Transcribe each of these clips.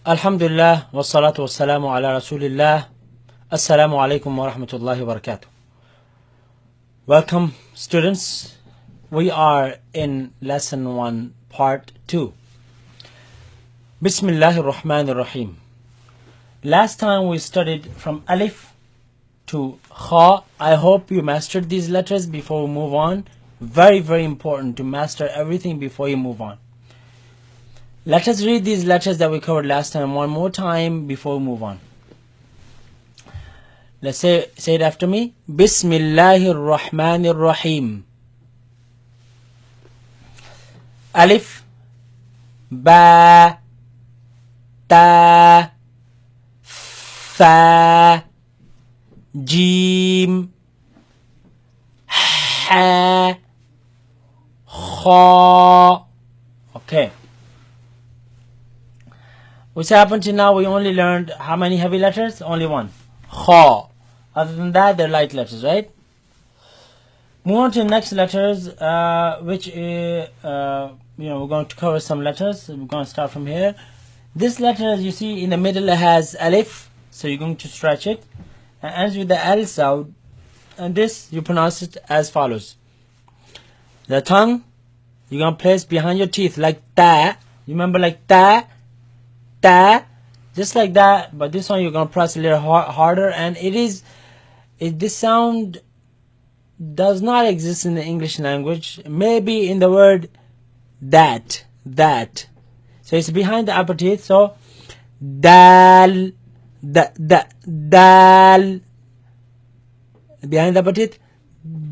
Alhamdulillah, wassalatu wassalamu ala rasulillah. Assalamu alaikum wa rahmatullahi wa barakatuh. Welcome, students. We are in lesson 1, part 2. Bismillahir Rahmanir Rahim. Last time we studied from Alif to Kha. I hope you mastered these letters before we move on. Very, very important to master everything before you move on. Let us read these letters that we covered last time one more time before we move on. Let's say it after me. Bismillahir Rahmanir Rahim. Alif, Ba, Ta, Fa, Jim, Ha, Kha. Okay. What's happened to now? We only learned how many heavy letters? Only one. Kha. Other than that, they're light letters, right? Move on to the next letters, which we're going to cover some letters. We're going to start from here. This letter, as you see, in the middle it has alif, so you're going to stretch it, and ends with the L sound. And this, you pronounce it as follows. The tongue, you're going to place behind your teeth like ta. You remember like ta? Ta, just like that, but this one you're going to press a little harder, and this sound does not exist in the English language, maybe in the word that, so it's behind the upper teeth, so dal, dal, behind the upper teeth,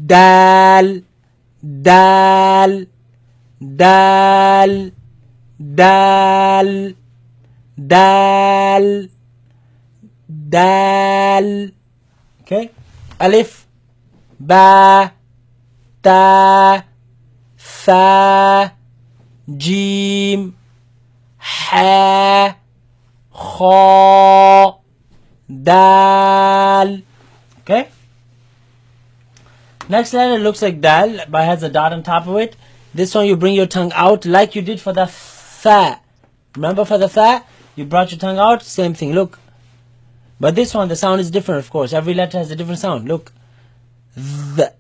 dal, dal, dal, dal, dal, dal. Okay. Alif, Ba, Ta, Fa, Jim, Ha, Kha, Dal. Okay. Next letter looks like Dal, but has a dot on top of it. This one you bring your tongue out like you did for the Fa. Remember for the Fa? You brought your tongue out, same thing, look. But this one, the sound is different, of course. Every letter has a different sound, look. The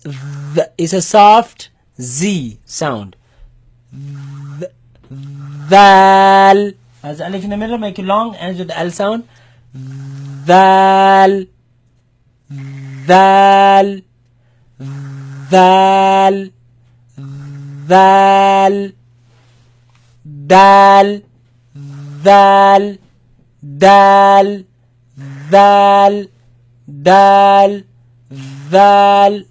is a soft Z sound. Dal. As the alif in the middle, make it long, ends with the L sound. Dal. Dal. Dal. Dal. Dal. Dal, dal, dal, dal, dal.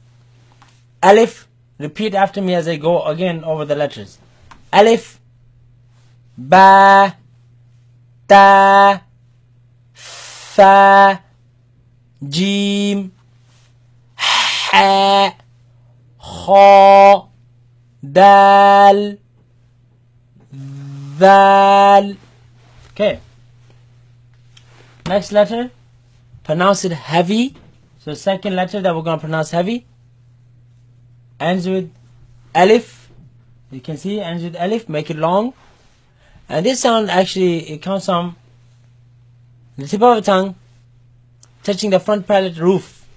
Alif, repeat after me as I go again over the letters. Alif, Ba, Ta, Fa, Jim, Ha, Kha, Dal, Dal. Okay. Next letter, pronounce it heavy. So second letter that we're going to pronounce heavy ends with alif. You can see ends with alif. Make it long. And this sound actually, it comes from the tip of the tongue touching the front palate roof.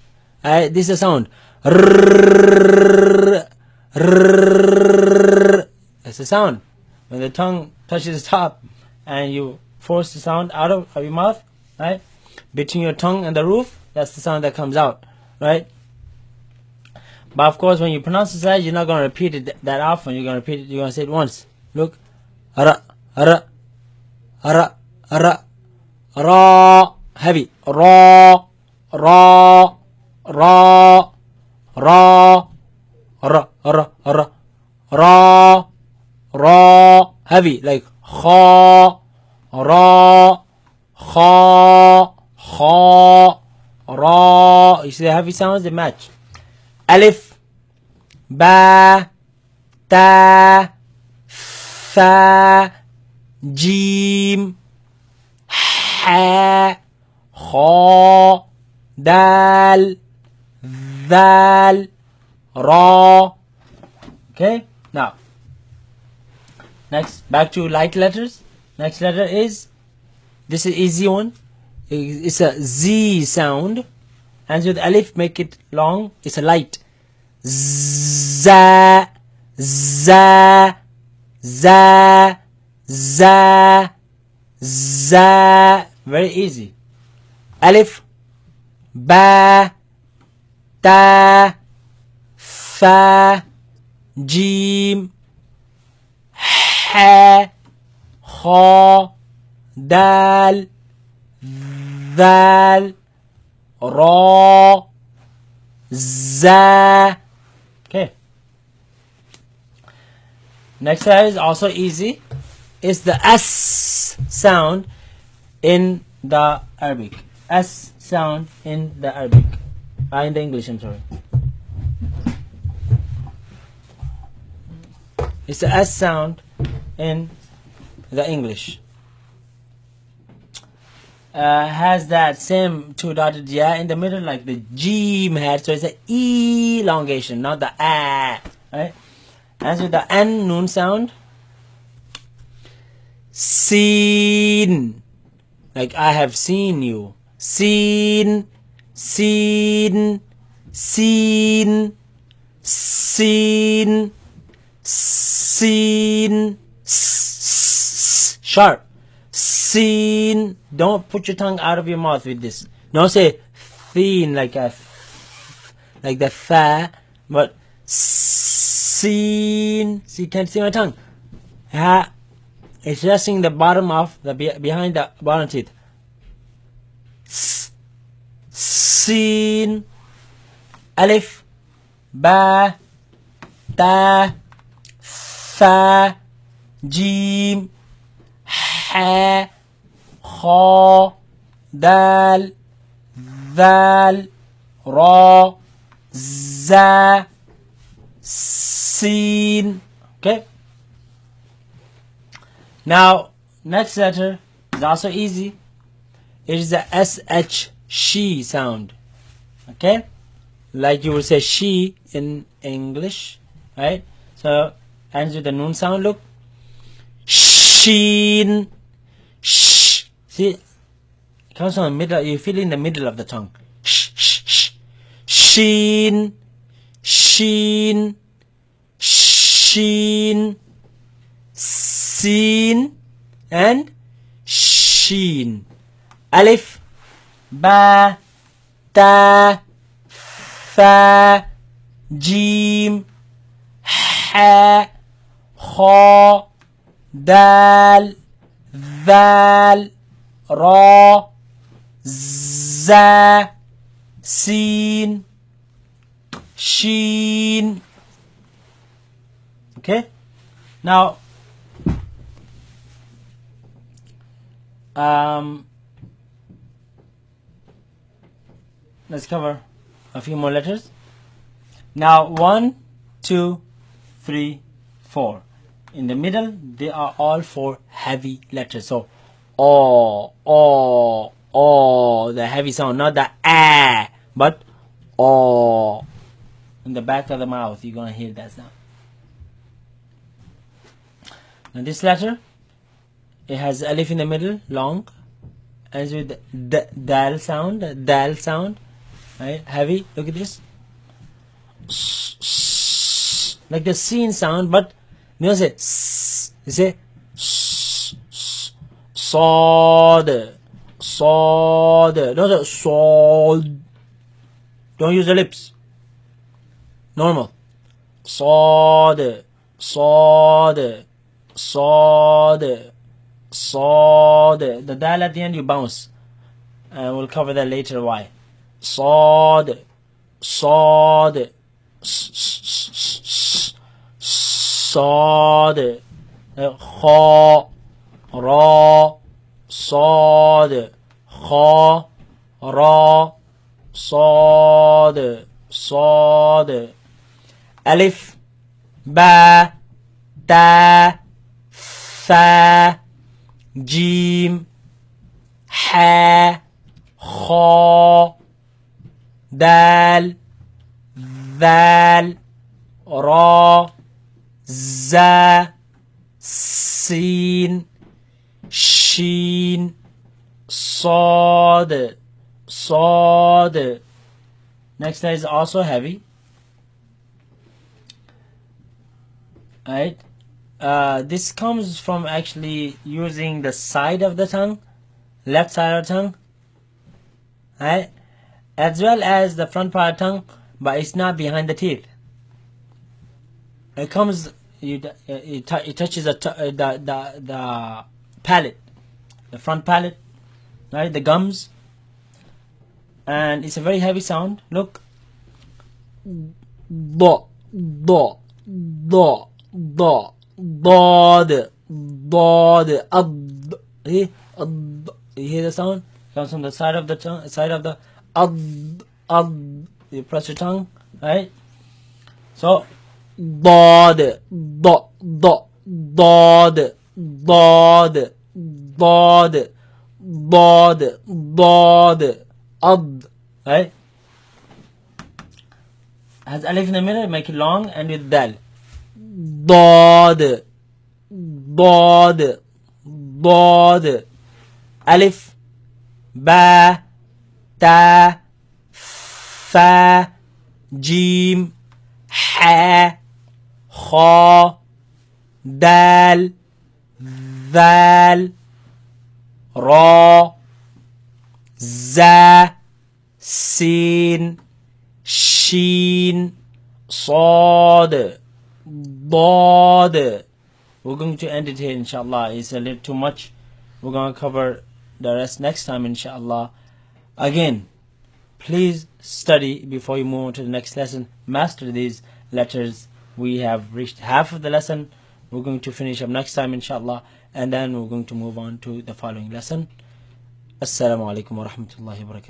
This is a sound. That's the sound. When the tongue touches the top and you force the sound out of your mouth, right? Between your tongue and the roof, that's the sound that comes out, right? But of course, when you pronounce the side, you're not going to repeat it that often. You're going to repeat it. You're going to say it once. Look, ara, ara, ara, ara, ra, heavy, ra, ra, ra, ra, ara, ara, ara, ra, ra, heavy, like kha, ra, kha, kha, ra. You see the heavy sounds, they match. Alif, Ba, Ta, Fa, Jim, Ha, Kha, Dal, Dal, Ra. Okay, now next back to light letters. Next letter is This is easy one. It's a Z sound. And with alif, make it long. It's a light. Za, za, za, za, za. Very easy. Alif, ba, ta, fa, jim, ha, kha, dal, ذال را za. Okay. Next one is also easy. It's the S sound in the Arabic. S sound in the Arabic. In the English, I'm sorry. It's the S sound in the English. Has that same two dotted yeah in the middle like the Jim had, so it's an elongation, not the a, right? And with the N noon sound, seen, like I have seen you, seen, seen, seen, seen, seen, sharp. Seen. Don't put your tongue out of your mouth with this. Don't say thin like a like the fa, but seen. See, can't see my tongue. It's resting the bottom of the behind the bottom teeth. Seen. Alif, ba, ta, fa, jim, ha, kha, dal, ذال, ra, za, sin. Okay. Now, next letter is also easy. It is the sh, she sound. Okay, like you would say she in English, right? So, ends with the noon sound. Look, sheen, sh. See, it comes from the middle. You feel it in the middle of the tongue. Sh, sh, sh. Sheen, sheen, sheen, seen, and sheen. Alif, ba, ta, fa, jim, ha, kha, dal, ذال, ra, za, sin, sheen. Okay. Now, let's cover a few more letters. Now, 1, 2, 3, 4. In the middle, they are all 4 heavy letters. So, o, the heavy sound, not the a, but o. In the back of the mouth, you're gonna hear that sound. Now, this letter, it has alif in the middle, long, ends with the dal sound, right? Heavy. Look at this, like the seen sound, but you don't say you say sod. Don't say sod. Don't use the lips. Normal. Sod. The dal at the end you bounce, and we'll cover that later why. Sod, sod, kha, ra, sod, kha, ra, sod, alif, ba, ta, fa, jim, ha, kha, dal, ذال, ra, za, sin, sheen, Sad. Sad. Next letter is also heavy. Right? This comes from actually using the side of the tongue, left side of the tongue, right? As well as the front part of the tongue, but it's not behind the teeth. It comes, it touches the palate, the front palate, right? The gums, and it's a very heavy sound. Look, do, do, do, do, dod, dod, ad. See, ad. You hear the sound? Comes from the side of the tongue, side of the ad. You press your tongue, right? So, dod, do, do, dod, dod, dod, dod, dod, ad, right? Has alif in the middle, make it long, and with dal. Dod, dod, dod, alif, ba, ta, fa, jim, ha, kha, dal, ذال, را, za, sin, shin, صاد, ضاد. We're going to end it here, inshallah. It's a little too much. We're going to cover the rest next time, inshallah. Again, please study before you move on to the next lesson. Master these letters. We have reached half of the lesson. We're going to finish up next time, inshallah. And then we're going to move on to the following lesson. Assalamu alaikum wa rahmatullahi wa barakatuh.